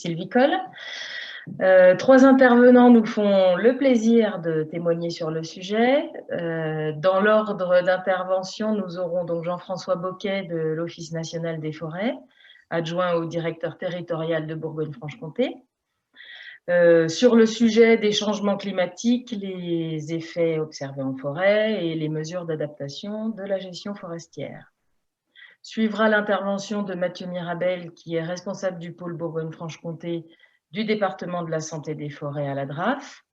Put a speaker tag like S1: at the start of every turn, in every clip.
S1: sylvicole. 3 intervenants nous font le plaisir de témoigner sur le sujet. Dans l'ordre d'intervention, nous aurons donc Jean-François Boquet de l'Office national des forêts, adjoint au directeur territorial de Bourgogne-Franche-Comté. Sur le sujet des changements climatiques, les effets observés en forêt et les mesures d'adaptation de la gestion forestière. Suivra l'intervention de Mathieu Mirabel, qui est responsable du pôle Bourgogne-Franche-Comté du département de la santé des forêts à la DRAF.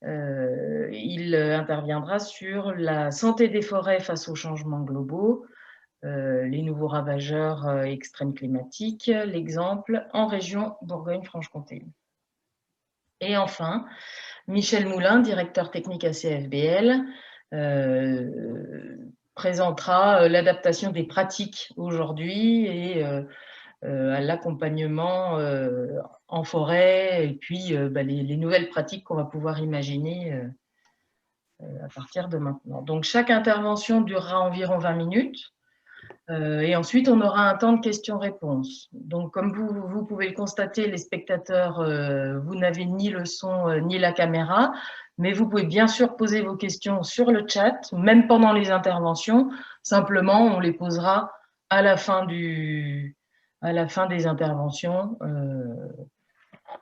S1: Il interviendra sur la santé des forêts face aux changements globaux, les nouveaux ravageurs extrêmes climatiques, l'exemple en région Bourgogne-Franche-Comté. Et enfin, Michel Moulin, directeur technique à CFBL, présentera l'adaptation des pratiques aujourd'hui et à l'accompagnement en forêt et puis les nouvelles pratiques qu'on va pouvoir imaginer à partir de maintenant. Donc chaque intervention durera environ 20 minutes. Et ensuite, on aura un temps de questions-réponses. Donc, comme vous pouvez le constater, les spectateurs, vous n'avez ni le son ni la caméra, mais vous pouvez bien sûr poser vos questions sur le chat, même pendant les interventions. Simplement, on les posera à la fin des interventions.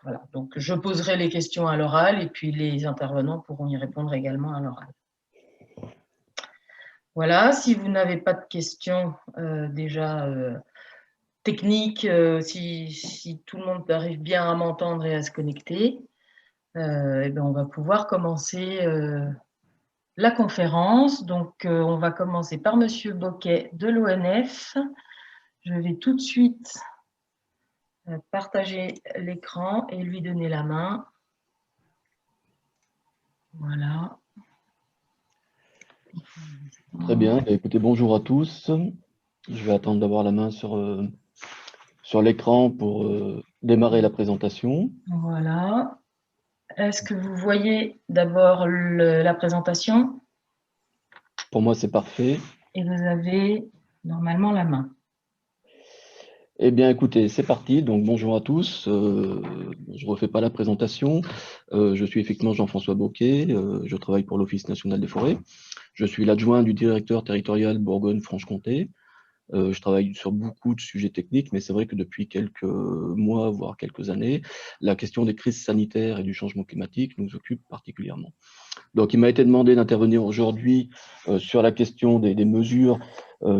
S1: Voilà. Donc, je poserai les questions à l'oral et puis les intervenants pourront y répondre également à l'oral. Voilà, si vous n'avez pas de questions déjà techniques, si tout le monde arrive bien à m'entendre et à se connecter, eh bien, on va pouvoir commencer la conférence. Donc, on va commencer par Monsieur Boquet de l'ONF. Je vais tout de suite partager l'écran et lui donner la main. Voilà.
S2: Très bien, écoutez, bonjour à tous. Je vais attendre d'avoir la main sur l'écran pour démarrer la présentation.
S1: Voilà. Est-ce que vous voyez d'abord la présentation?
S2: Pour moi, c'est parfait.
S1: Et vous avez normalement la main.
S2: Eh bien, écoutez, c'est parti. Donc, bonjour à tous. Je ne refais pas la présentation. Je suis effectivement Jean-François Boquet. Je travaille pour l'Office national des forêts. Je suis l'adjoint du directeur territorial Bourgogne-Franche-Comté. Je travaille sur beaucoup de sujets techniques, mais c'est vrai que depuis quelques mois, voire quelques années, la question des crises sanitaires et du changement climatique nous occupe particulièrement. Donc, il m'a été demandé d'intervenir aujourd'hui sur la question des mesures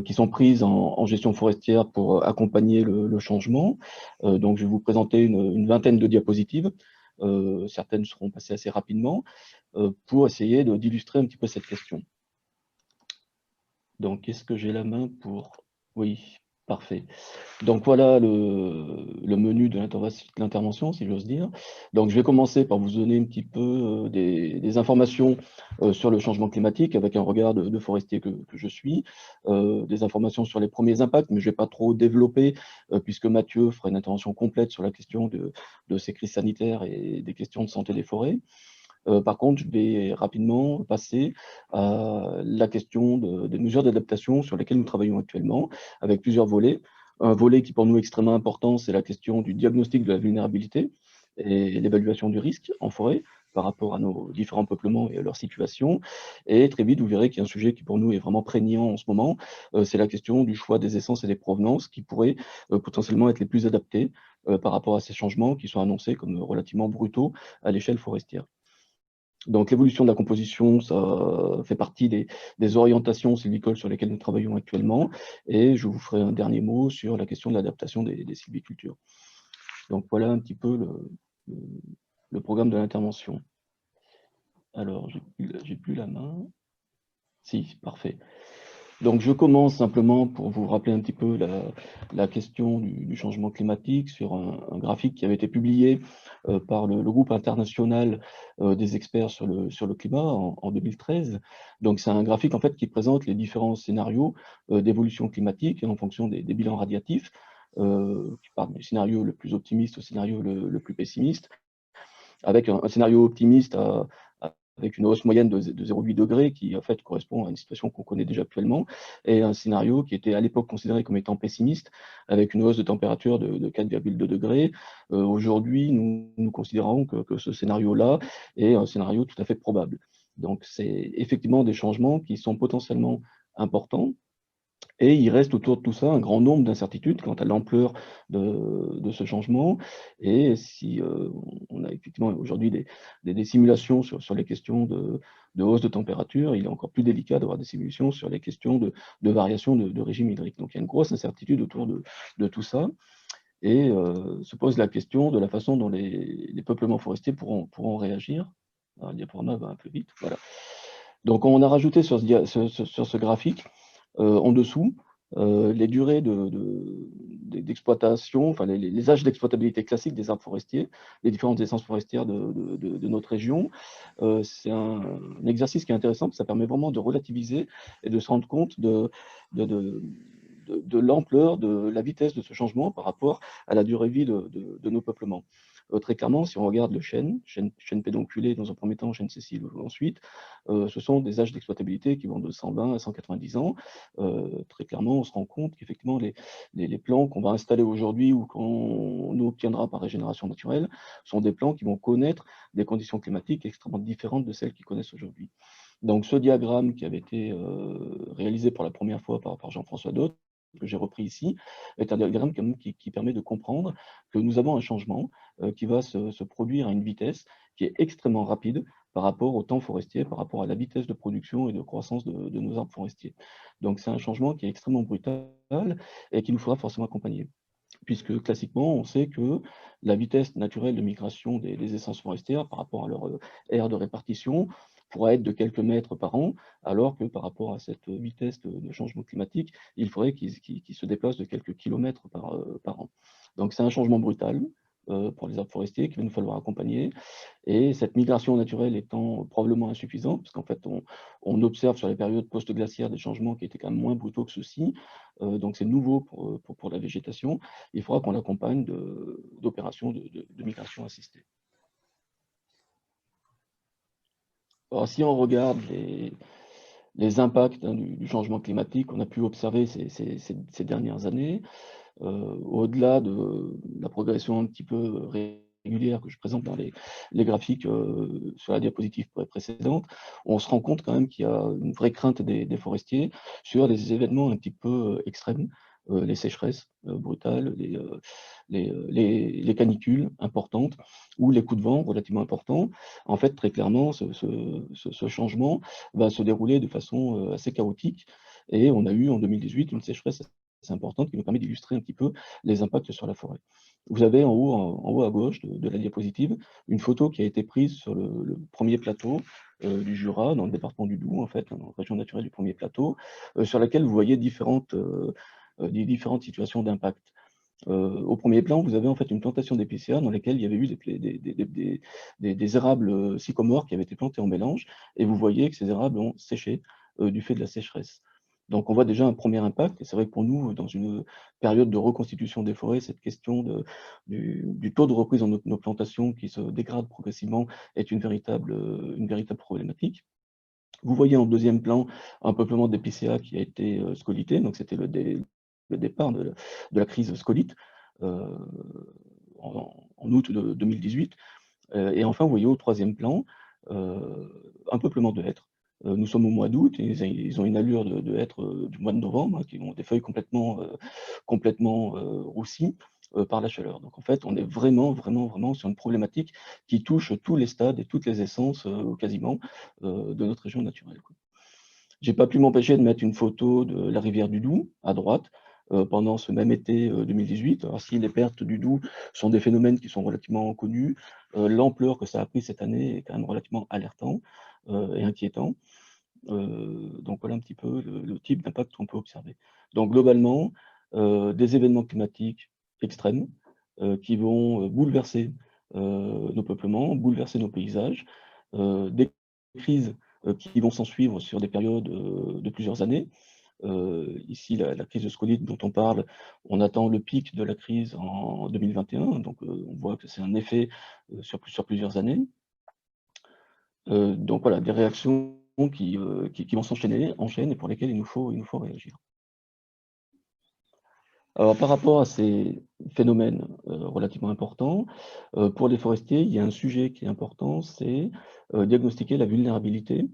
S2: qui sont prises en gestion forestière pour accompagner le changement. Donc, je vais vous présenter une vingtaine de diapositives. Certaines seront passées assez rapidement pour essayer d'illustrer un petit peu cette question. Donc, est-ce que j'ai la main pour... Oui, parfait. Donc, voilà le menu de l'intervention, si j'ose dire. Donc, je vais commencer par vous donner un petit peu des informations sur le changement climatique avec un regard de forestier que je suis, des informations sur les premiers impacts, mais je ne vais pas trop développer puisque Mathieu fera une intervention complète sur la question de ces crises sanitaires et des questions de santé des forêts. Par contre, je vais rapidement passer à la question des mesures d'adaptation sur lesquelles nous travaillons actuellement, avec plusieurs volets. Un volet qui pour nous est extrêmement important, c'est la question du diagnostic de la vulnérabilité et l'évaluation du risque en forêt par rapport à nos différents peuplements et à leur situation. Et très vite, vous verrez qu'il y a un sujet qui pour nous est vraiment prégnant en ce moment, c'est la question du choix des essences et des provenances qui pourraient potentiellement être les plus adaptées par rapport à ces changements qui sont annoncés comme relativement brutaux à l'échelle forestière. Donc l'évolution de la composition, ça fait partie des orientations sylvicoles sur lesquelles nous travaillons actuellement. Et je vous ferai un dernier mot sur la question de l'adaptation des sylvicultures. Donc voilà un petit peu le programme de l'intervention. Alors, j'ai plus la main. Si, parfait. Donc je commence simplement pour vous rappeler un petit peu la question du changement climatique sur un graphique qui avait été publié par le groupe international des experts sur le climat en 2013. Donc c'est un graphique en fait qui présente les différents scénarios d'évolution climatique en fonction des bilans radiatifs, qui part du scénario le plus optimiste au scénario le plus pessimiste, avec un scénario optimiste avec une hausse moyenne de 0,8 degrés, qui en fait correspond à une situation qu'on connaît déjà actuellement, et un scénario qui était à l'époque considéré comme étant pessimiste, avec une hausse de température de 4,2 degrés. Aujourd'hui, nous considérons que ce scénario-là est un scénario tout à fait probable. Donc c'est effectivement des changements qui sont potentiellement importants, et il reste autour de tout ça un grand nombre d'incertitudes quant à l'ampleur de ce changement. Et si on a effectivement aujourd'hui des simulations sur les questions de hausse de température, il est encore plus délicat d'avoir des simulations sur les questions de variation de régime hydrique. Donc il y a une grosse incertitude autour de tout ça. Et se pose la question de la façon dont les peuplements forestiers pourront réagir. Alors, le diaporama va un peu vite. Voilà. Donc on a rajouté sur ce graphique en dessous, les durées d'exploitation, enfin les âges d'exploitabilité classiques des arbres forestiers, les différentes essences forestières de notre région. C'est un exercice qui est intéressant, parce que ça permet vraiment de relativiser et de se rendre compte de l'ampleur, de la vitesse de ce changement par rapport à la durée de vie de nos peuplements. Très clairement, si on regarde le chêne pédonculé dans un premier temps, chêne sessile ensuite, ce sont des âges d'exploitabilité qui vont de 120 à 190 ans. Très clairement, on se rend compte qu'effectivement, les plants qu'on va installer aujourd'hui ou qu'on obtiendra par régénération naturelle sont des plants qui vont connaître des conditions climatiques extrêmement différentes de celles qu'ils connaissent aujourd'hui. Donc ce diagramme qui avait été réalisé pour la première fois par Jean-François Dot, que j'ai repris ici, est un diagramme qui permet de comprendre que nous avons un changement qui va se produire à une vitesse qui est extrêmement rapide par rapport au temps forestier, par rapport à la vitesse de production et de croissance de nos arbres forestiers. Donc c'est un changement qui est extrêmement brutal et qu'il nous faudra forcément accompagner. Puisque classiquement, on sait que la vitesse naturelle de migration des essences forestières par rapport à leur aire de répartition pourra être de quelques mètres par an, alors que par rapport à cette vitesse de changement climatique, il faudrait qu'ils se déplacent de quelques kilomètres par an. Donc c'est un changement brutal pour les arbres forestiers qu'il va nous falloir accompagner. Et cette migration naturelle étant probablement insuffisante, parce qu'en fait, on observe sur les périodes post-glaciaires des changements qui étaient quand même moins brutaux que ceux-ci, donc c'est nouveau pour la végétation, il faudra qu'on l'accompagne d'opérations de migration assistée. Alors, si on regarde les impacts du changement climatique qu'on a pu observer ces dernières années, au-delà de la progression un petit peu régulière que je présente dans les graphiques sur la diapositive précédente, on se rend compte quand même qu'il y a une vraie crainte des forestiers sur des événements un petit peu extrêmes, les sécheresses brutales, les canicules importantes ou les coups de vent relativement importants. En fait, très clairement, ce changement va se dérouler de façon assez chaotique, et on a eu en 2018 une sécheresse assez importante qui nous permet d'illustrer un petit peu les impacts sur la forêt. Vous avez en haut à gauche de la diapositive une photo qui a été prise sur le premier plateau du Jura, dans le département du Doubs, en fait, dans la région naturelle du premier plateau, sur laquelle vous voyez différentes situations d'impact. Au premier plan, vous avez en fait une plantation d'épicéas dans laquelle il y avait eu des érables sycomores qui avaient été plantés en mélange, et vous voyez que ces érables ont séché du fait de la sécheresse. Donc on voit déjà un premier impact, et c'est vrai que pour nous, dans une période de reconstitution des forêts, cette question du taux de reprise dans nos plantations qui se dégrade progressivement est une véritable problématique. Vous voyez en deuxième plan un peuplement d'épicéas qui a été scolité, donc c'était le départ de la crise scolite en août 2018. Et enfin, vous voyez au troisième plan un peuplement de hêtres. Nous sommes au mois d'août, et ils ont une allure de hêtres du mois de novembre, hein, qui ont des feuilles complètement roussies par la chaleur. Donc en fait, on est vraiment sur une problématique qui touche tous les stades et toutes les essences quasiment de notre région naturelle. J'ai pas pu m'empêcher de mettre une photo de la rivière du Doubs à droite pendant ce même été 2018. Alors si les pertes du Doubs sont des phénomènes qui sont relativement connus, l'ampleur que ça a pris cette année est quand même relativement alertant et inquiétant. Donc voilà un petit peu le type d'impact qu'on peut observer. Donc globalement, des événements climatiques extrêmes qui vont bouleverser nos peuplements, bouleverser nos paysages, des crises qui vont s'en suivre sur des périodes de plusieurs années. Ici, la crise de scolite dont on parle, on attend le pic de la crise en 2021, donc on voit que c'est un effet sur plusieurs années. Donc voilà, des réactions qui vont enchaînent et pour lesquelles il nous faut réagir. Alors par rapport à ces phénomènes, relativement importants, pour les forestiers, il y a un sujet qui est important, c'est, diagnostiquer la vulnérabilité,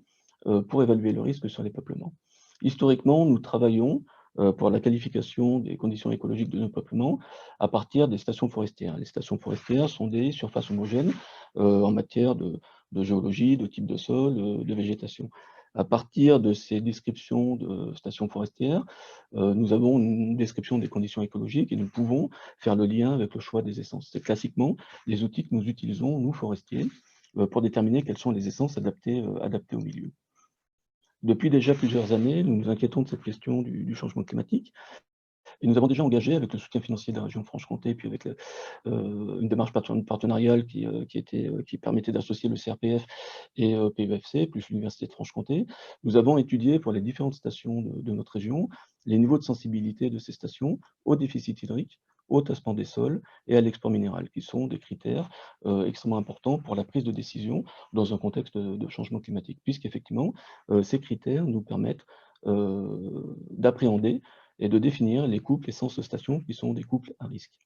S2: pour évaluer le risque sur les peuplements. Historiquement, nous travaillons, pour la qualification des conditions écologiques de nos peuplements à partir des stations forestières. Les stations forestières sont des surfaces homogènes, en matière de géologie, de type de sol, de végétation. À partir de ces descriptions de stations forestières, nous avons une description des conditions écologiques et nous pouvons faire le lien avec le choix des essences. C'est classiquement les outils que nous utilisons, nous forestiers, pour déterminer quelles sont les essences adaptées au milieu. Depuis déjà plusieurs années, nous nous inquiétons de cette question du changement climatique et nous avons déjà engagé, avec le soutien financier de la région Franche-Comté, puis avec une démarche partenariale qui permettait d'associer le CRPF et PUFC, plus l'Université de Franche-Comté. Nous avons étudié pour les différentes stations de notre région les niveaux de sensibilité de ces stations au déficit hydrique, au tassement des sols et à l'export minéral, qui sont des critères extrêmement importants pour la prise de décision dans un contexte de changement climatique, puisqu'effectivement, ces critères nous permettent d'appréhender et de définir les couples essence-station qui sont des couples à risque.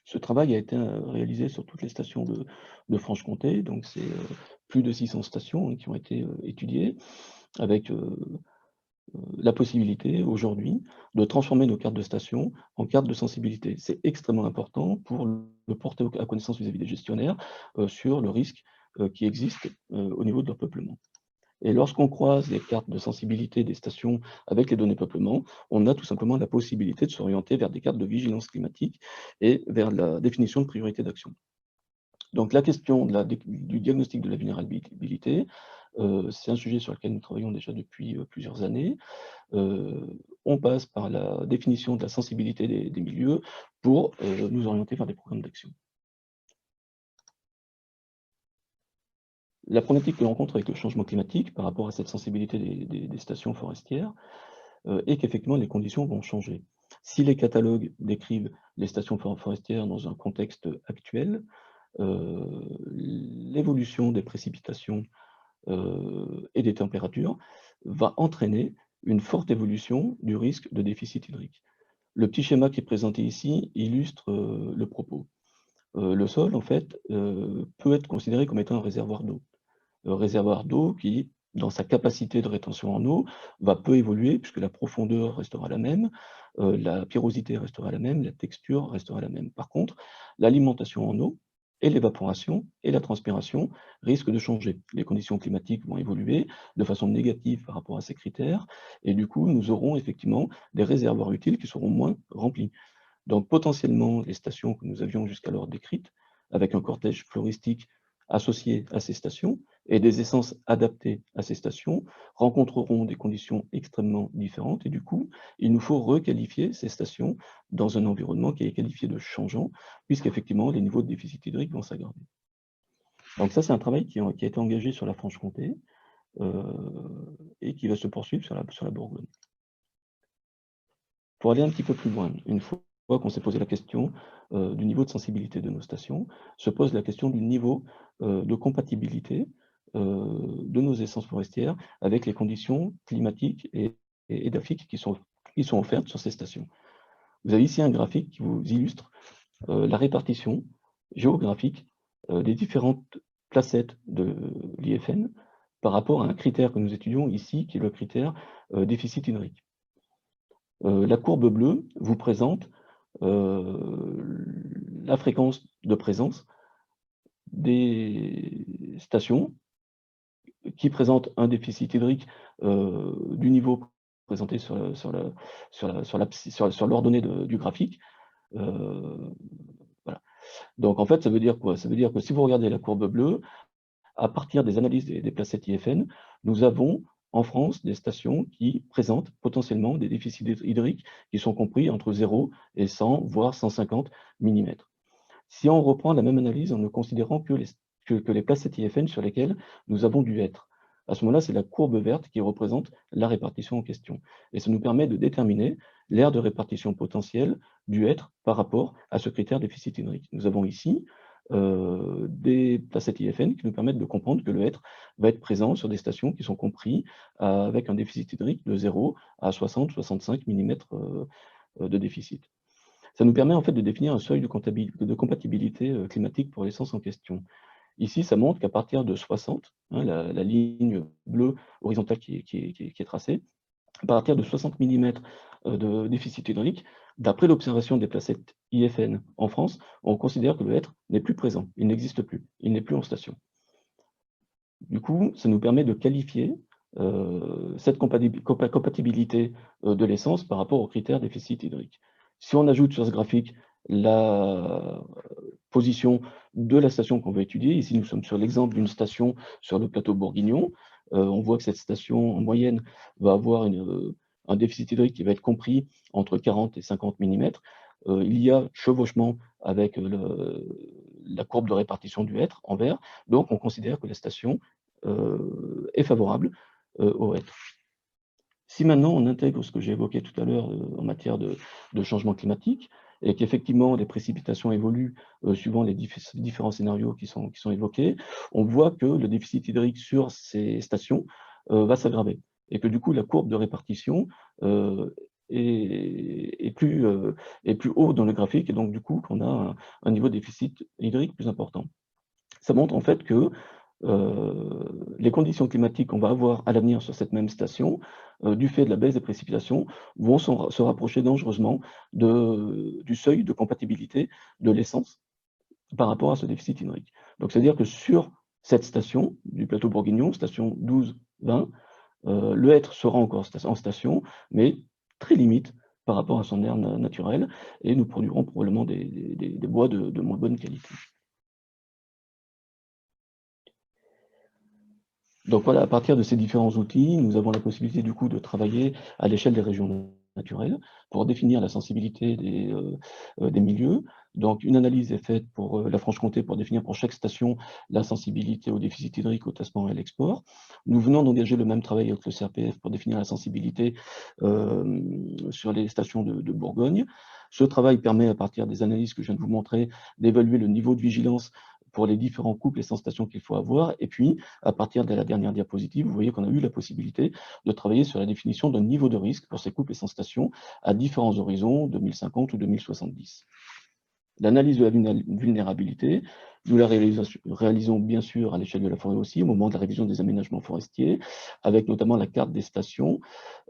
S2: Ce travail a été réalisé sur toutes les stations de Franche-Comté, donc c'est plus de 600 stations qui ont été étudiées, avec la possibilité aujourd'hui de transformer nos cartes de station en cartes de sensibilité. C'est extrêmement important pour le porter à connaissance vis-à-vis des gestionnaires sur le risque qui existe au niveau de leur peuplement. Et lorsqu'on croise les cartes de sensibilité des stations avec les données peuplement, on a tout simplement la possibilité de s'orienter vers des cartes de vigilance climatique et vers la définition de priorités d'action. Donc la question du diagnostic de la vulnérabilité, c'est un sujet sur lequel nous travaillons déjà depuis plusieurs années. On passe par la définition de la sensibilité des milieux pour nous orienter vers des programmes d'action. La problématique que l'on rencontre avec le changement climatique par rapport à cette sensibilité des stations forestières est qu'effectivement les conditions vont changer. Si les catalogues décrivent les stations forestières dans un contexte actuel, l'évolution des précipitations et des températures va entraîner une forte évolution du risque de déficit hydrique. Le petit schéma qui est présenté ici illustre le propos. Le sol, en fait, peut être considéré comme étant un réservoir d'eau qui, dans sa capacité de rétention en eau, va peu évoluer puisque la profondeur restera la même, la pyrosité restera la même, la texture restera la même. Par contre, l'alimentation en eau et l'évaporation et la transpiration risquent de changer. Les conditions climatiques vont évoluer de façon négative par rapport à ces critères et du coup, nous aurons effectivement des réservoirs utiles qui seront moins remplis. Donc potentiellement, les stations que nous avions jusqu'alors décrites, avec un cortège floristique associé à ces stations et des essences adaptées à ces stations, rencontreront des conditions extrêmement différentes et du coup, il nous faut requalifier ces stations dans un environnement qui est qualifié de changeant, puisqu'effectivement, les niveaux de déficit hydrique vont s'aggraver. Donc ça, c'est un travail qui a été engagé sur la Franche-Comté et qui va se poursuivre sur la Bourgogne. Pour aller un petit peu plus loin, une fois qu'on s'est posé la question du niveau de sensibilité de nos stations, se pose la question du niveau de compatibilité de nos essences forestières avec les conditions climatiques et édaphiques qui sont offertes sur ces stations. Vous avez ici un graphique qui vous illustre la répartition géographique des différentes placettes de l'IFN par rapport à un critère que nous étudions ici, qui est le critère déficit hydrique. La courbe bleue vous présente la fréquence de présence des stations qui présentent un déficit hydrique du niveau présenté sur l'ordonnée du graphique. Voilà. Donc en fait, ça veut dire quoi? Ça veut dire que si vous regardez la courbe bleue, à partir des analyses des placettes IFN, nous avons en France des stations qui présentent potentiellement des déficits hydriques qui sont compris entre 0 et 100, voire 150 mm. Si on reprend la même analyse en ne considérant que les placettes IFN sur lesquelles nous avons dû être, à ce moment-là, c'est la courbe verte qui représente la répartition en question. Et ça nous permet de déterminer l'aire de répartition potentielle du être par rapport à ce critère déficit hydrique. Nous avons ici des placettes IFN qui nous permettent de comprendre que le hêtre va être présent sur des stations qui sont comprises avec un déficit hydrique de 0 à 60-65 mm de déficit. Ça nous permet en fait de définir un seuil de compatibilité climatique pour l'essence en question. Ici, ça montre qu'à partir de 60, hein, la ligne bleue horizontale qui est tracée, à partir de 60 mm de déficit hydrique, d'après l'observation des placettes IFN en France, on considère que le hêtre n'est plus présent, il n'existe plus, il n'est plus en station. Du coup, ça nous permet de qualifier cette compatibilité de l'essence par rapport aux critères déficit hydrique. Si on ajoute sur ce graphique la position de la station qu'on veut étudier, ici nous sommes sur l'exemple d'une station sur le plateau bourguignon, on voit que cette station en moyenne va avoir un déficit hydrique qui va être compris entre 40 et 50 mm. Il y a chevauchement avec la courbe de répartition du hêtre en vert, donc on considère que la station est favorable au hêtre. Si maintenant on intègre ce que j'ai évoqué tout à l'heure en matière de changement climatique, et qu'effectivement les précipitations évoluent suivant les différents scénarios qui sont évoqués, on voit que le déficit hydrique sur ces stations va s'aggraver, et que du coup la courbe de répartition est plus haut dans le graphique, et donc du coup qu'on a un niveau de déficit hydrique plus important. Ça montre en fait que les conditions climatiques qu'on va avoir à l'avenir sur cette même station, du fait de la baisse des précipitations, vont se rapprocher dangereusement du seuil de compatibilité de l'essence par rapport à ce déficit hydrique. Donc c'est-à-dire que sur cette station du plateau bourguignon, station 12-20, le hêtre sera encore en station, mais très limite par rapport à son aire naturelle, et nous produirons probablement des bois de moins bonne qualité. Donc voilà, à partir de ces différents outils, nous avons la possibilité du coup de travailler à l'échelle des régions naturelles pour définir la sensibilité des milieux. Donc une analyse est faite pour la Franche-Comté pour définir pour chaque station la sensibilité au déficit hydrique, au tassement et à l'export. Nous venons d'engager le même travail avec le CRPF pour définir la sensibilité sur les stations de Bourgogne. Ce travail permet, à partir des analyses que je viens de vous montrer, d'évaluer le niveau de vigilance pour les différents couples et sans stations qu'il faut avoir. Et puis, à partir de la dernière diapositive, vous voyez qu'on a eu la possibilité de travailler sur la définition d'un niveau de risque pour ces couples et sans stations à différents horizons, 2050 ou 2070. L'analyse de la vulnérabilité, nous la réalisons bien sûr à l'échelle de la forêt aussi, au moment de la révision des aménagements forestiers, avec notamment la carte des stations,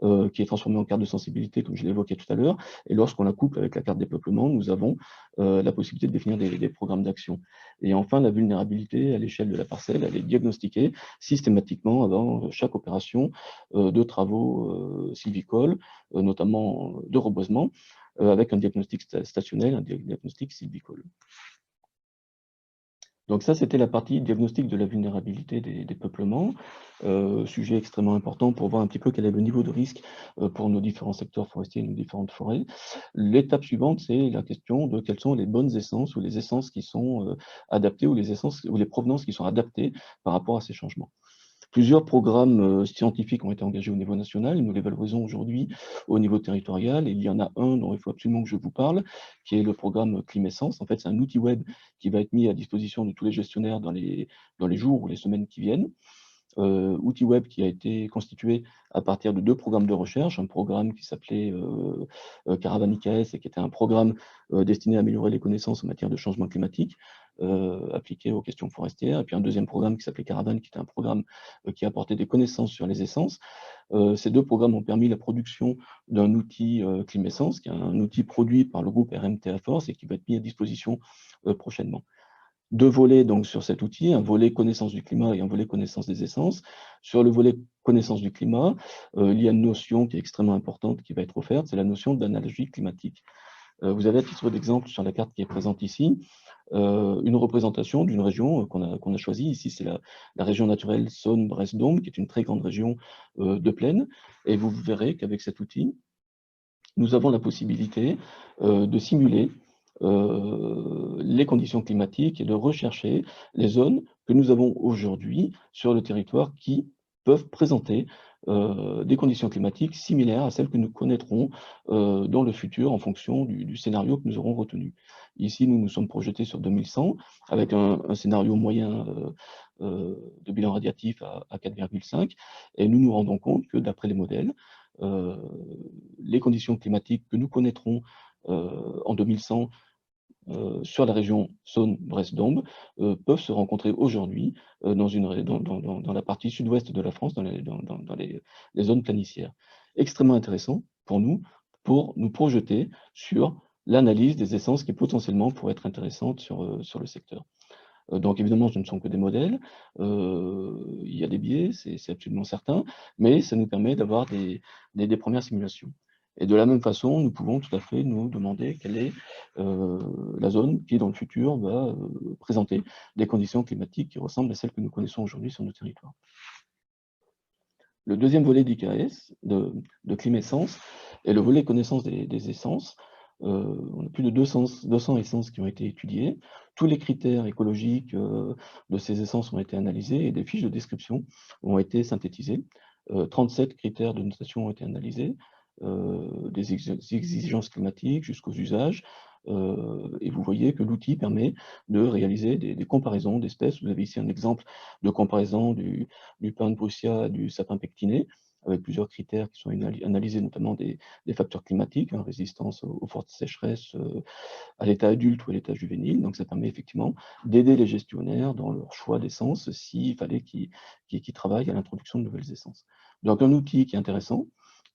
S2: qui est transformée en carte de sensibilité, comme je l'ai évoqué tout à l'heure, et lorsqu'on la couple avec la carte des peuplements, nous avons la possibilité de définir des programmes d'action. Et enfin, la vulnérabilité à l'échelle de la parcelle, elle est diagnostiquée systématiquement avant chaque opération de travaux sylvicoles, notamment de reboisement, avec un diagnostic stationnel, un diagnostic sylvicole. Donc ça, c'était la partie diagnostic de la vulnérabilité des peuplements, sujet extrêmement important pour voir un petit peu quel est le niveau de risque pour nos différents secteurs forestiers et nos différentes forêts. L'étape suivante, c'est la question de quelles sont les bonnes essences ou les essences qui sont adaptées ou les essences ou les provenances qui sont adaptées par rapport à ces changements. Plusieurs programmes scientifiques ont été engagés au niveau national, et nous les valorisons aujourd'hui au niveau territorial. Il y en a un dont il faut absolument que je vous parle, qui est le programme Climessence. En fait, c'est un outil web qui va être mis à disposition de tous les gestionnaires dans les jours ou les semaines qui viennent. Outil web qui a été constitué à partir de 2 programmes de recherche, un programme qui s'appelait Caravane IKS et qui était un programme destiné à améliorer les connaissances en matière de changement climatique appliqué aux questions forestières, et puis un deuxième programme qui s'appelait Caravane, qui était un programme qui apportait des connaissances sur les essences. Ces 2 programmes ont permis la production d'un outil Climessence, qui est un outil produit par le groupe RMTA Force et qui va être mis à disposition prochainement. 2 volets donc sur cet outil, un volet connaissance du climat et un volet connaissance des essences. Sur le volet connaissance du climat, il y a une notion qui est extrêmement importante qui va être offerte, c'est la notion d'analogie climatique. Vous avez à titre d'exemple sur la carte qui est présente ici, une représentation d'une région qu'on a choisie. Ici, c'est la région naturelle Saône-Bresse-Dôme, qui est une très grande région de plaine. Et vous verrez qu'avec cet outil, nous avons la possibilité de simuler les conditions climatiques et de rechercher les zones que nous avons aujourd'hui sur le territoire qui peuvent présenter des conditions climatiques similaires à celles que nous connaîtrons dans le futur en fonction du scénario que nous aurons retenu. Ici, nous nous sommes projetés sur 2100, avec un scénario moyen de bilan radiatif à 4,5, et nous nous rendons compte que, d'après les modèles, les conditions climatiques que nous connaîtrons en 2100 sur la région Saône-Bresse-Dombes peuvent se rencontrer aujourd'hui dans la partie sud-ouest de la France, dans les zones planicières. Extrêmement intéressant pour nous projeter sur l'analyse des essences qui potentiellement pourraient être intéressantes sur le secteur. Donc évidemment, ce ne sont que des modèles, il y a des biais, c'est absolument certain, mais ça nous permet d'avoir des premières simulations. Et de la même façon, nous pouvons tout à fait nous demander quelle est la zone qui, dans le futur, va présenter des conditions climatiques qui ressemblent à celles que nous connaissons aujourd'hui sur nos territoires. Le deuxième volet d'IKS, de Climessence, est le volet connaissance des essences. On a plus de 200 essences qui ont été étudiées. Tous les critères écologiques de ces essences ont été analysés et des fiches de description ont été synthétisées. 37 critères de notation ont été analysés, des exigences climatiques jusqu'aux usages. Et vous voyez que l'outil permet de réaliser des comparaisons d'espèces. Vous avez ici un exemple de comparaison du pin de Brussia, du sapin pectiné, avec plusieurs critères qui sont analysés, notamment des facteurs climatiques, résistance aux fortes sécheresses, à l'état adulte ou à l'état juvénile. Donc ça permet effectivement d'aider les gestionnaires dans leur choix d'essence s'il fallait qu'ils travaillent à l'introduction de nouvelles essences. Donc un outil qui est intéressant,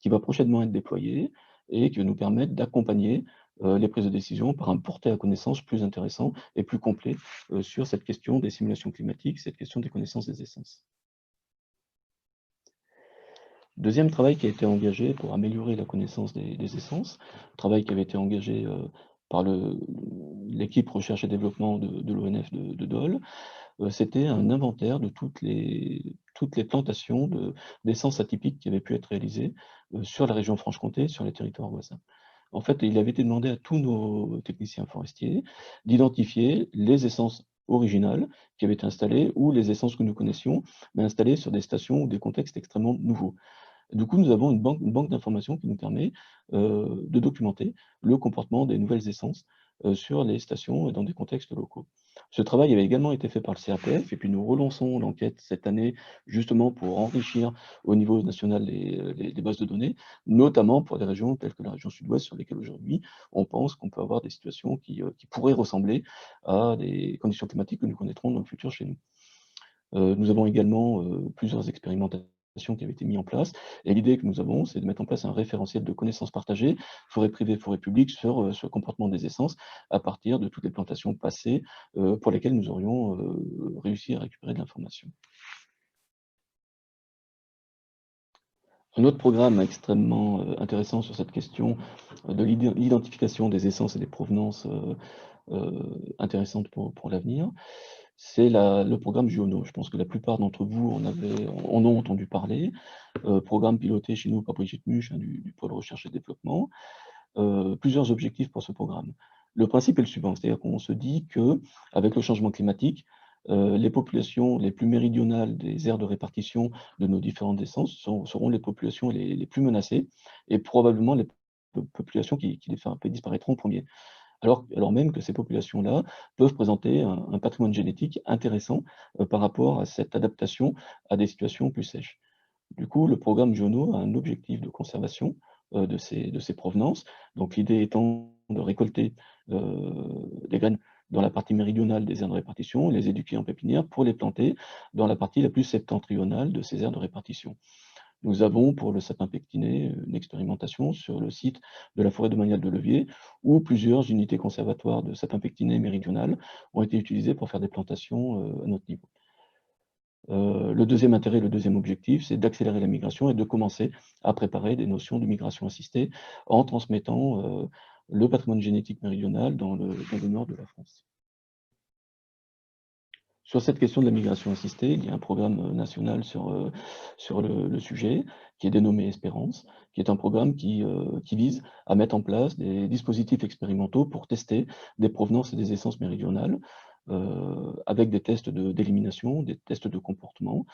S2: qui va prochainement être déployé et qui va nous permettre d'accompagner les prises de décision par un porté à connaissance plus intéressant et plus complet sur cette question des simulations climatiques, cette question des connaissances des essences. Deuxième travail qui a été engagé pour améliorer la connaissance des essences, travail qui avait été engagé par l'équipe recherche et développement de l'ONF de Dole, c'était un inventaire de toutes les plantations d'essences atypiques qui avaient pu être réalisées sur la région Franche-Comté, sur les territoires voisins. En fait, il avait été demandé à tous nos techniciens forestiers d'identifier les essences originales qui avaient été installées ou les essences que nous connaissions, mais installées sur des stations ou des contextes extrêmement nouveaux. Du coup, nous avons une banque d'informations qui nous permet de documenter le comportement des nouvelles essences sur les stations et dans des contextes locaux. Ce travail avait également été fait par le CRPF, et puis nous relançons l'enquête cette année justement pour enrichir au niveau national les bases de données, notamment pour des régions telles que la région sud-ouest, sur lesquelles aujourd'hui on pense qu'on peut avoir des situations qui pourraient ressembler à des conditions climatiques que nous connaîtrons dans le futur chez nous. Nous avons également plusieurs expérimentations qui avaient été mises en place, et l'idée que nous avons, c'est de mettre en place un référentiel de connaissances partagées, forêt privée, forêt publique, sur le comportement des essences, à partir de toutes les plantations passées pour lesquelles nous aurions réussi à récupérer de l'information. Un autre programme extrêmement intéressant sur cette question de l'identification des essences et des provenances intéressantes pour l'avenir, c'est le programme JUONO. Je pense que la plupart d'entre vous en ont entendu parler. Programme piloté chez nous par Brigitte Muche, du pôle recherche et développement. Plusieurs objectifs pour ce programme. Le principe est le suivant, c'est-à-dire qu'on se dit qu'avec le changement climatique, les populations les plus méridionales des aires de répartition de nos différentes essences seront les populations les plus menacées, et probablement les populations qui disparaîtront en premier. Alors même que ces populations-là peuvent présenter un patrimoine génétique intéressant par rapport à cette adaptation à des situations plus sèches. Du coup, le programme JUONO a un objectif de conservation de ces provenances. Donc l'idée étant de récolter des graines dans la partie méridionale des aires de répartition, les éduquer en pépinière pour les planter dans la partie la plus septentrionale de ces aires de répartition. Nous avons, pour le sapin pectiné, une expérimentation sur le site de la forêt domaniale de Levier, où plusieurs unités conservatoires de sapin pectiné méridional ont été utilisées pour faire des plantations à notre niveau. Le deuxième intérêt, le deuxième objectif, c'est d'accélérer la migration et de commencer à préparer des notions de migration assistée en transmettant le patrimoine génétique méridional dans le nord de la France. Sur cette question de la migration assistée, il y a un programme national sur le sujet, qui est dénommé Espérance, qui est un programme qui vise à mettre en place des dispositifs expérimentaux pour tester des provenances et des essences méridionales, avec des tests d'élimination, des tests de comportement,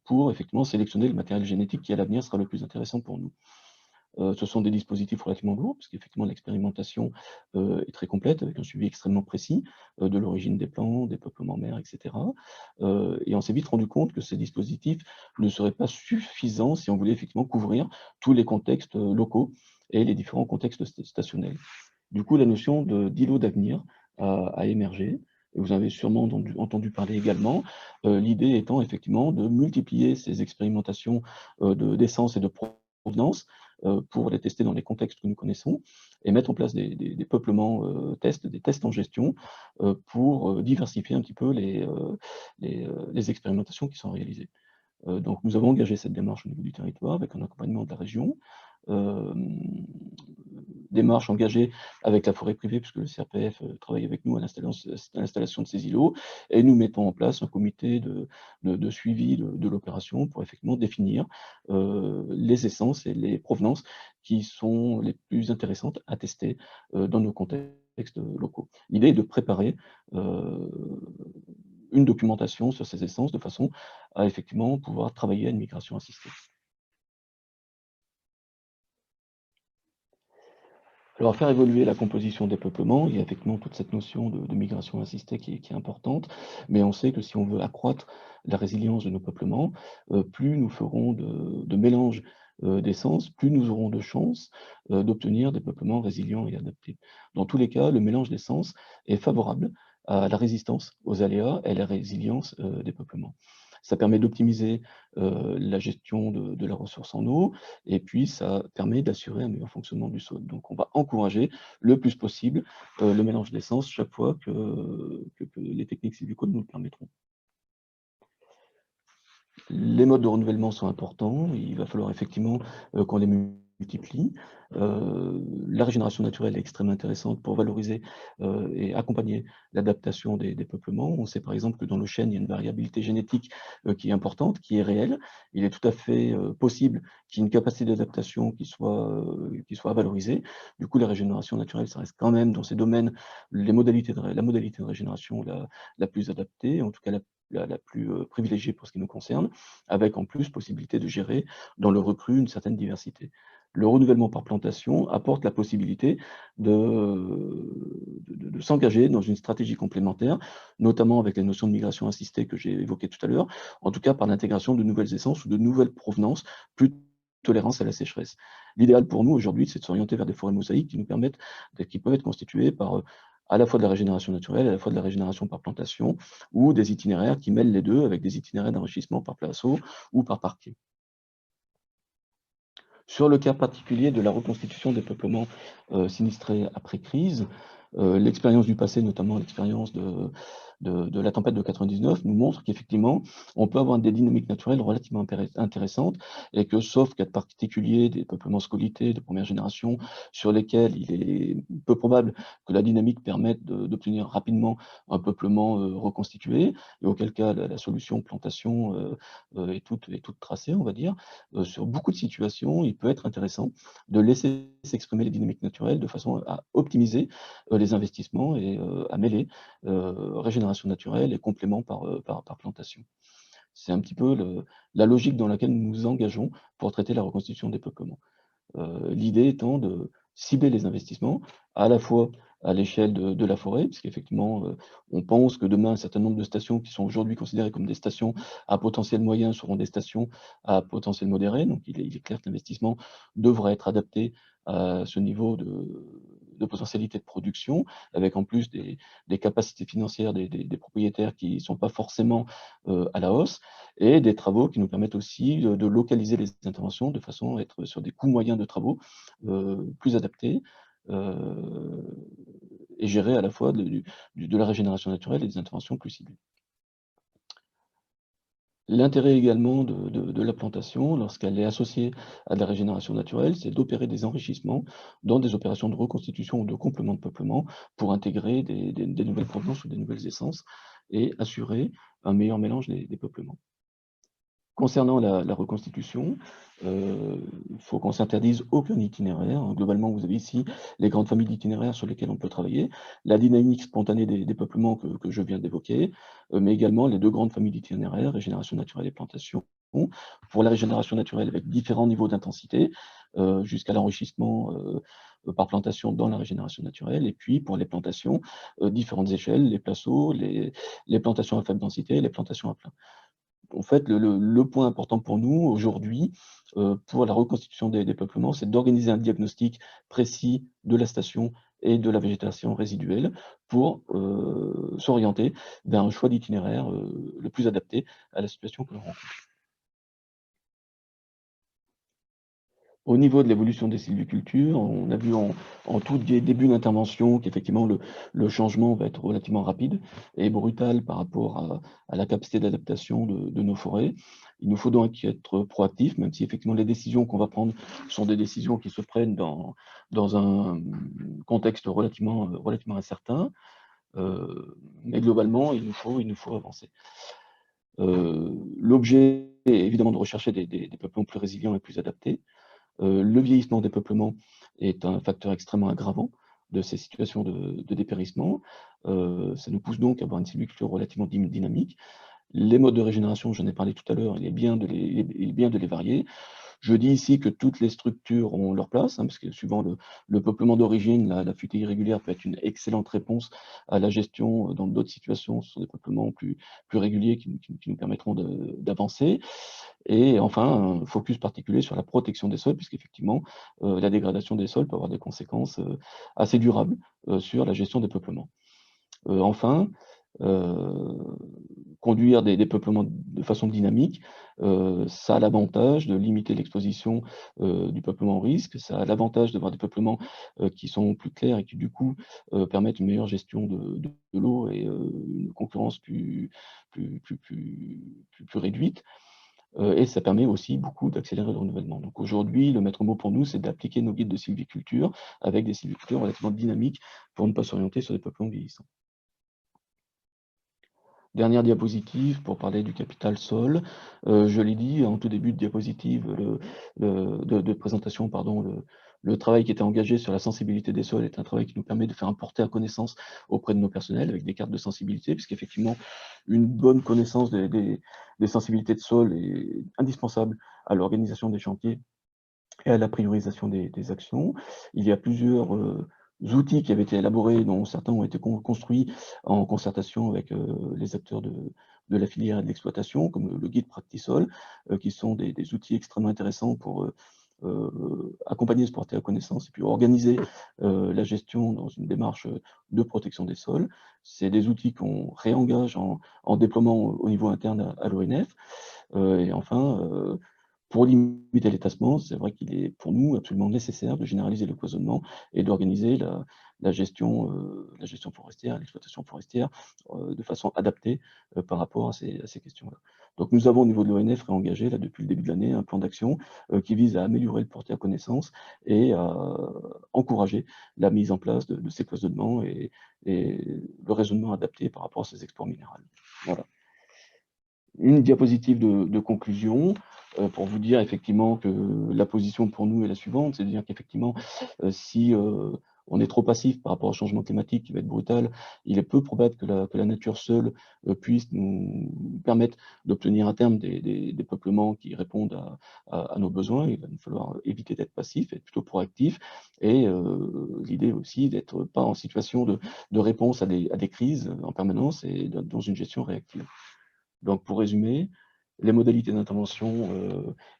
S2: pour effectivement sélectionner le matériel génétique qui à l'avenir sera le plus intéressant pour nous. Ce sont des dispositifs relativement lourds, parce qu'effectivement l'expérimentation est très complète, avec un suivi extrêmement précis de l'origine des plants, des peuplements mers, etc. Et on s'est vite rendu compte que ces dispositifs ne seraient pas suffisants si on voulait effectivement couvrir tous les contextes locaux et les différents contextes stationnels. Du coup, la notion d'îlot d'avenir a émergé, et vous avez sûrement entendu parler également, l'idée étant effectivement de multiplier ces expérimentations d'essence et de provenance pour les tester dans les contextes que nous connaissons, et mettre en place des peuplements tests, des tests en gestion, pour diversifier un petit peu les expérimentations qui sont réalisées. Donc nous avons engagé cette démarche au niveau du territoire avec un accompagnement de la région, démarche engagée avec la forêt privée, puisque le CRPF travaille avec nous à l'installation de ces îlots, et nous mettons en place un comité de suivi de l'opération pour effectivement définir les essences et les provenances qui sont les plus intéressantes à tester dans nos contextes locaux. L'idée est de préparer une documentation sur ces essences de façon à effectivement pouvoir travailler à une migration assistée. Alors, faire évoluer la composition des peuplements, il y a effectivement toute cette notion de migration assistée qui est importante, mais on sait que si on veut accroître la résilience de nos peuplements, plus nous ferons de mélange d'essences, plus nous aurons de chances d'obtenir des peuplements résilients et adaptés. Dans tous les cas, le mélange d'essences est favorable à la résistance aux aléas et à la résilience des peuplements. Ça permet d'optimiser la gestion de la ressource en eau, et puis ça permet d'assurer un meilleur fonctionnement du sol. Donc on va encourager le plus possible le mélange d'essence chaque fois que les techniques sylvicoles nous le permettront. Les modes de renouvellement sont importants, il va falloir effectivement qu'on les multiplie. La régénération naturelle est extrêmement intéressante pour valoriser et accompagner l'adaptation des peuplements. On sait par exemple que dans le chêne, il y a une variabilité génétique qui est importante, qui est réelle. Il est tout à fait possible qu'il y ait une capacité d'adaptation qui soit valorisée. Du coup, la régénération naturelle, ça reste quand même dans ces domaines la modalité de régénération la plus adaptée, en tout cas la plus privilégiée pour ce qui nous concerne, avec en plus possibilité de gérer dans le recru une certaine diversité. Le renouvellement par plantation apporte la possibilité de s'engager dans une stratégie complémentaire, notamment avec les notions de migration assistée que j'ai évoquées tout à l'heure, en tout cas par l'intégration de nouvelles essences ou de nouvelles provenances plus tolérance à la sécheresse. L'idéal pour nous aujourd'hui, c'est de s'orienter vers des forêts mosaïques qui peuvent être constituées par à la fois de la régénération naturelle, à la fois de la régénération par plantation, ou des itinéraires qui mêlent les deux avec des itinéraires d'enrichissement par placeau ou par parquet. Sur le cas particulier de la reconstitution des peuplements sinistrés après crise, l'expérience du passé, notamment l'expérience de la tempête de 99, nous montre qu'effectivement, on peut avoir des dynamiques naturelles relativement intéressantes et que, sauf cas particulier des peuplements scolités de première génération, sur lesquels il est peu probable que la dynamique permette d'obtenir rapidement un peuplement reconstitué, et auquel cas la solution plantation est toute tracée, on va dire. Sur beaucoup de situations, il peut être intéressant de laisser s'exprimer les dynamiques naturelles de façon à optimiser les investissements et à mêler régénération naturelle et complément par plantation. C'est un petit peu la logique dans laquelle nous nous engageons pour traiter la reconstitution des peuplements. L'idée étant de cibler les investissements à la fois à l'échelle de la forêt, puisqu'effectivement, on pense que demain, un certain nombre de stations qui sont aujourd'hui considérées comme des stations à potentiel moyen seront des stations à potentiel modéré. Donc, il est clair que l'investissement devra être adapté à ce niveau de potentialité de production, avec en plus des capacités financières des propriétaires qui ne sont pas forcément à la hausse, et des travaux qui nous permettent aussi de localiser les interventions de façon à être sur des coûts moyens de travaux plus adaptés, et gérer à la fois de la régénération naturelle et des interventions plus ciblées. L'intérêt également de la plantation, lorsqu'elle est associée à de la régénération naturelle, c'est d'opérer des enrichissements dans des opérations de reconstitution ou de complément de peuplement pour intégrer des nouvelles provenances ou des nouvelles essences et assurer un meilleur mélange des peuplements. Concernant la reconstitution, il faut qu'on s'interdise aucun itinéraire. Globalement, vous avez ici les grandes familles d'itinéraires sur lesquelles on peut travailler, la dynamique spontanée des peuplements que je viens d'évoquer, mais également les deux grandes familles d'itinéraires, régénération naturelle et plantation. Pour la régénération naturelle, avec différents niveaux d'intensité, jusqu'à l'enrichissement par plantation dans la régénération naturelle, et puis pour les plantations, différentes échelles, les placeaux, les plantations à faible densité, les plantations à plat. En fait, le point important pour nous aujourd'hui, pour la reconstitution des peuplements, c'est d'organiser un diagnostic précis de la station et de la végétation résiduelle pour s'orienter vers un choix d'itinéraire le plus adapté à la situation que l'on rencontre. Au niveau de l'évolution des sylvicultures, on a vu en tout début d'intervention qu'effectivement le changement va être relativement rapide et brutal par rapport à la capacité d'adaptation de nos forêts. Il nous faut donc être proactifs, même si effectivement les décisions qu'on va prendre sont des décisions qui se prennent dans un contexte relativement incertain. Mais globalement, il nous faut avancer. L'objet est évidemment de rechercher des peuplements plus résilients et plus adaptés. Le vieillissement des peuplements est un facteur extrêmement aggravant de ces situations de dépérissement. Ça nous pousse donc à avoir une sylviculture relativement dynamique. Les modes de régénération, j'en ai parlé tout à l'heure, il est bien de les varier. Je dis ici que toutes les structures ont leur place, parce que suivant le peuplement d'origine, la futaie irrégulière peut être une excellente réponse à la gestion dans d'autres situations. Ce sont des peuplements plus réguliers qui nous permettront d'avancer. Et enfin, un focus particulier sur la protection des sols, puisqu'effectivement, la dégradation des sols peut avoir des conséquences assez durables sur la gestion des peuplements. Enfin, conduire des peuplements de façon dynamique, ça a l'avantage de limiter l'exposition du peuplement au risque, ça a l'avantage d'avoir des peuplements qui sont plus clairs et qui du coup permettent une meilleure gestion de l'eau et une concurrence plus réduite. Et ça permet aussi beaucoup d'accélérer le renouvellement. Donc aujourd'hui, le maître mot pour nous, c'est d'appliquer nos guides de sylviculture avec des sylvicultures relativement dynamiques pour ne pas s'orienter sur des peuplements vieillissants. Dernière diapositive pour parler du capital sol. Je l'ai dit en tout début de diapositive de présentation, pardon, le travail qui était engagé sur la sensibilité des sols est un travail qui nous permet de faire un porter à connaissance auprès de nos personnels avec des cartes de sensibilité, puisqu'effectivement, une bonne connaissance des sensibilités de sol est indispensable à l'organisation des chantiers et à la priorisation des actions. Il y a plusieurs outils qui avaient été élaborés, dont certains ont été construits en concertation avec les acteurs de la filière et de l'exploitation, comme le guide Practisol, qui sont des outils extrêmement intéressants pour accompagner ce porter à connaissance et puis organiser la gestion dans une démarche de protection des sols. C'est des outils qu'on réengage en déploiement au niveau interne à l'ONF. Et enfin, pour limiter les tassements, c'est vrai qu'il est pour nous absolument nécessaire de généraliser le cloisonnement et d'organiser la gestion forestière, l'exploitation forestière de façon adaptée par rapport à ces questions-là. Donc nous avons au niveau de l'ONF réengagé là, depuis le début de l'année un plan d'action qui vise à améliorer le porté à connaissance et à encourager la mise en place de ces cloisonnements et le raisonnement adapté par rapport à ces exports minéraux. Voilà. Une diapositive de conclusion pour vous dire effectivement que la position pour nous est la suivante, c'est-à-dire qu'effectivement, si on est trop passif par rapport au changement climatique qui va être brutal, il est peu probable que la nature seule puisse nous permettre d'obtenir à terme des peuplements qui répondent à nos besoins. Il va nous falloir éviter d'être passif, être plutôt proactif, et l'idée aussi d'être pas en situation de réponse à des crises en permanence et dans une gestion réactive. Donc, pour résumer, les modalités d'intervention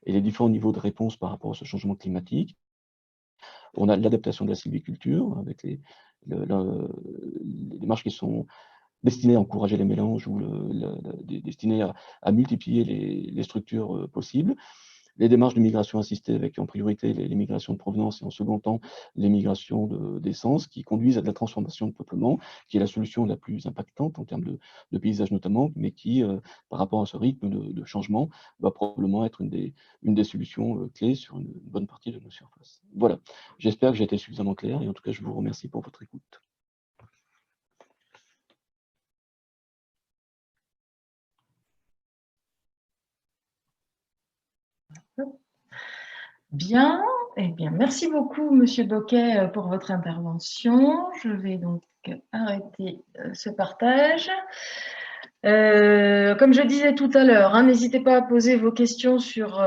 S2: et les différents niveaux de réponse par rapport à ce changement climatique. On a l'adaptation de la sylviculture avec les démarches qui sont destinées à encourager les mélanges ou destinées à multiplier les structures possibles. Les démarches de migration assistée avec en priorité les migrations de provenance et en second temps les migrations d'essence qui conduisent à de la transformation de peuplement, qui est la solution la plus impactante en termes de paysage notamment, mais qui, par rapport à ce rythme de changement, va probablement être une des solutions clés sur une bonne partie de nos surfaces. Voilà, j'espère que j'ai été suffisamment clair et en tout cas je vous remercie pour votre écoute.
S1: Bien, eh bien, merci beaucoup, Monsieur Boquet, pour votre intervention. Je vais donc arrêter ce partage. Comme je disais tout à l'heure, n'hésitez pas à poser vos questions sur